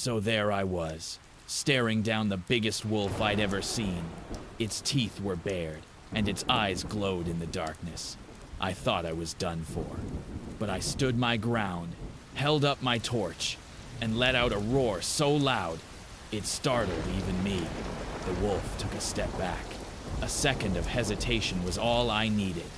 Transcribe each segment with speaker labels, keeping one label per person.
Speaker 1: So there I was, staring down the biggest wolf I'd ever seen. Its teeth were bared, and its eyes glowed in the darkness. I thought I was done for, but I stood my ground, held up my torch, and let out a roar so loud it startled even me. The wolf took a step back. A second of hesitation was all I needed.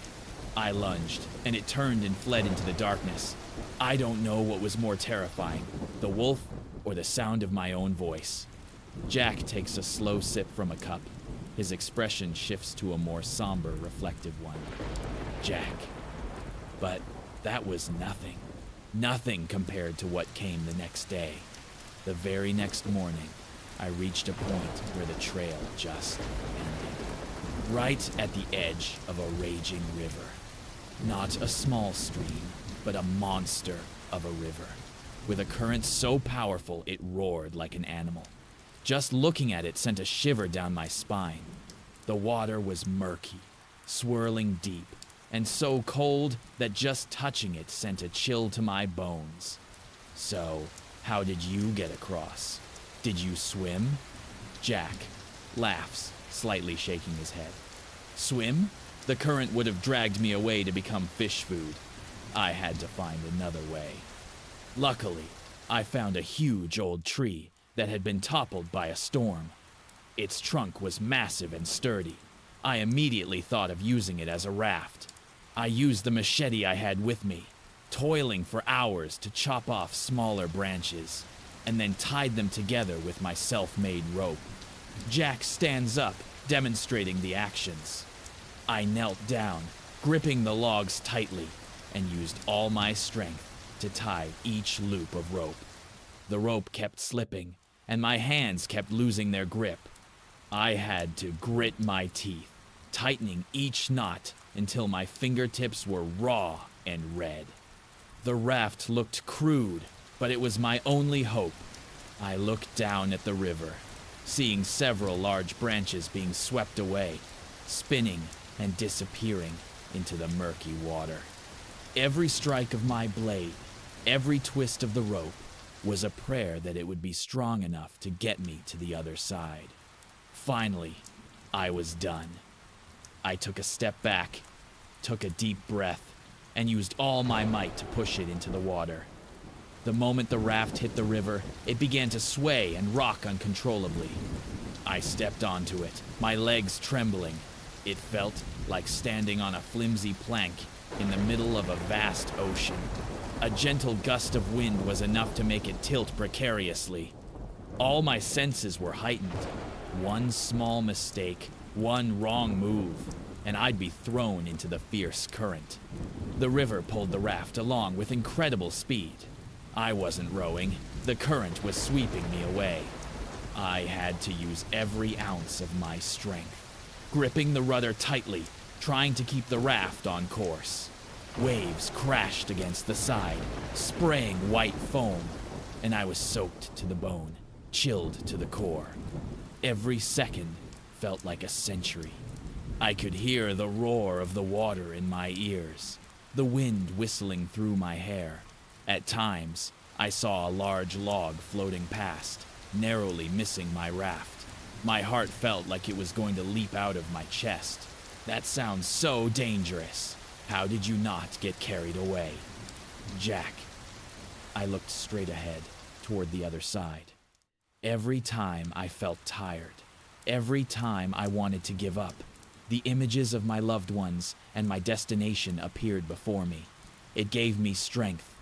Speaker 1: I lunged, and it turned and fled into the darkness. I don't know what was more terrifying, the wolf or the sound of my own voice. Jack takes a slow sip from a cup. His expression shifts to a more somber, reflective one. Jack. But that was nothing. Nothing compared to what came the next day. The very next morning, I reached a point where the trail just ended. Right at the edge of a raging river. Not a small stream, but a monster of a river, with a current so powerful it roared like an animal. Just looking at it sent a shiver down my spine. The water was murky, swirling deep, and so cold that just touching it sent a chill to my bones. So, how did you get across? Did you swim? Jack laughs, slightly shaking his head. Swim? The current would have dragged me away to become fish food. I had to find another way. Luckily, I found a huge old tree that had been toppled by a storm. Its trunk was massive and sturdy. I immediately thought of using it as a raft. I used the machete I had with me, toiling for hours to chop off smaller branches, and then tied them together with my self-made rope. Jack stands up, demonstrating the actions. I knelt down, gripping the logs tightly, and used all my strength to tie each loop of rope. The rope kept slipping, and my hands kept losing their grip. I had to grit my teeth, tightening each knot until my fingertips were raw and red. The raft looked crude, but it was my only hope. I looked down at the river, seeing several large branches being swept away, spinning and disappearing into the murky water. Every strike of my blade, every twist of the rope, was a prayer that it would be strong enough to get me to the other side. Finally, I was done. I took a step back, took a deep breath, and used all my might to push it into the water. The moment the raft hit the river, it began to sway and rock uncontrollably. I stepped onto it, my legs trembling. It felt like standing on a flimsy plank in the middle of a vast ocean. A gentle gust of wind was enough to make it tilt precariously. All my senses were heightened. One small mistake, one wrong move, and I'd be thrown into the fierce current. The river pulled the raft along with incredible speed. I wasn't rowing. The current was sweeping me away. I had to use every ounce of my strength, gripping the rudder tightly, trying to keep the raft on course. Waves crashed against the side, spraying white foam, and I was soaked to the bone, chilled to the core. Every second felt like a century. I could hear the roar of the water in my ears, the wind whistling through my hair. At times, I saw a large log floating past, narrowly missing my raft. My heart felt like it was going to leap out of my chest. That sounds so dangerous. How did you not get carried away? Jack. I looked straight ahead, toward the other side. Every time I felt tired, every time I wanted to give up, the images of my loved ones and my destination appeared before me. It gave me strength.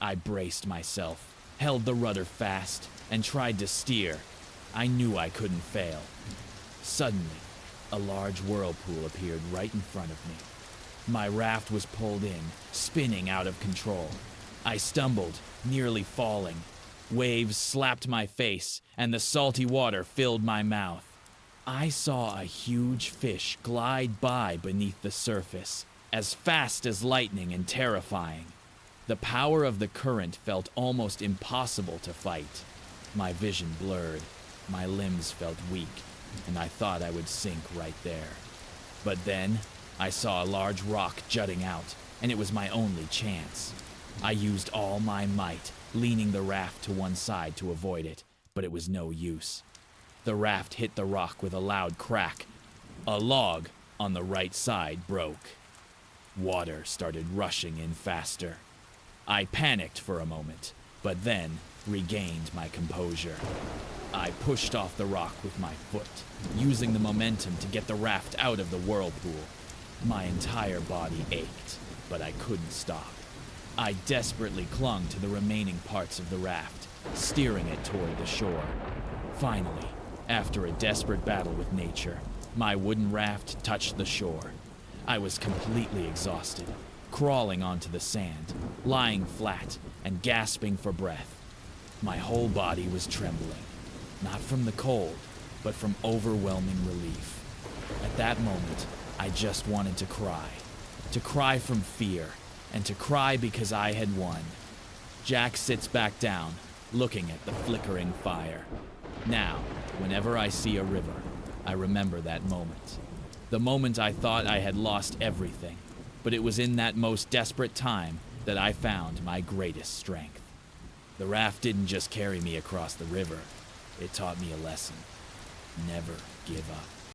Speaker 1: I braced myself, held the rudder fast, and tried to steer. I knew I couldn't fail. Suddenly, a large whirlpool appeared right in front of me. My raft was pulled in, spinning out of control. I stumbled, nearly falling. Waves slapped my face, and the salty water filled my mouth. I saw a huge fish glide by beneath the surface, as fast as lightning and terrifying. The power of the current felt almost impossible to fight. My vision blurred, my limbs felt weak, and I thought I would sink right there. But then, I saw a large rock jutting out, and it was my only chance. I used all my might, leaning the raft to one side to avoid it, but it was no use. The raft hit the rock with a loud crack. A log on the right side broke. Water started rushing in faster. I panicked for a moment, but then regained my composure. I pushed off the rock with my foot, using the momentum to get the raft out of the whirlpool. My entire body ached, but I couldn't stop. I desperately clung to the remaining parts of the raft, steering it toward the shore. Finally, after a desperate battle with nature, my wooden raft touched the shore. I was completely exhausted, crawling onto the sand, lying flat, and gasping for breath. My whole body was trembling, not from the cold, but from overwhelming relief. At that moment, I just wanted to cry from fear, and to cry because I had won. Jack sits back down, looking at the flickering fire. Now, whenever I see a river, I remember that moment. The moment I thought I had lost everything, but it was in that most desperate time that I found my greatest strength. The raft didn't just carry me across the river, it taught me a lesson. Never give up.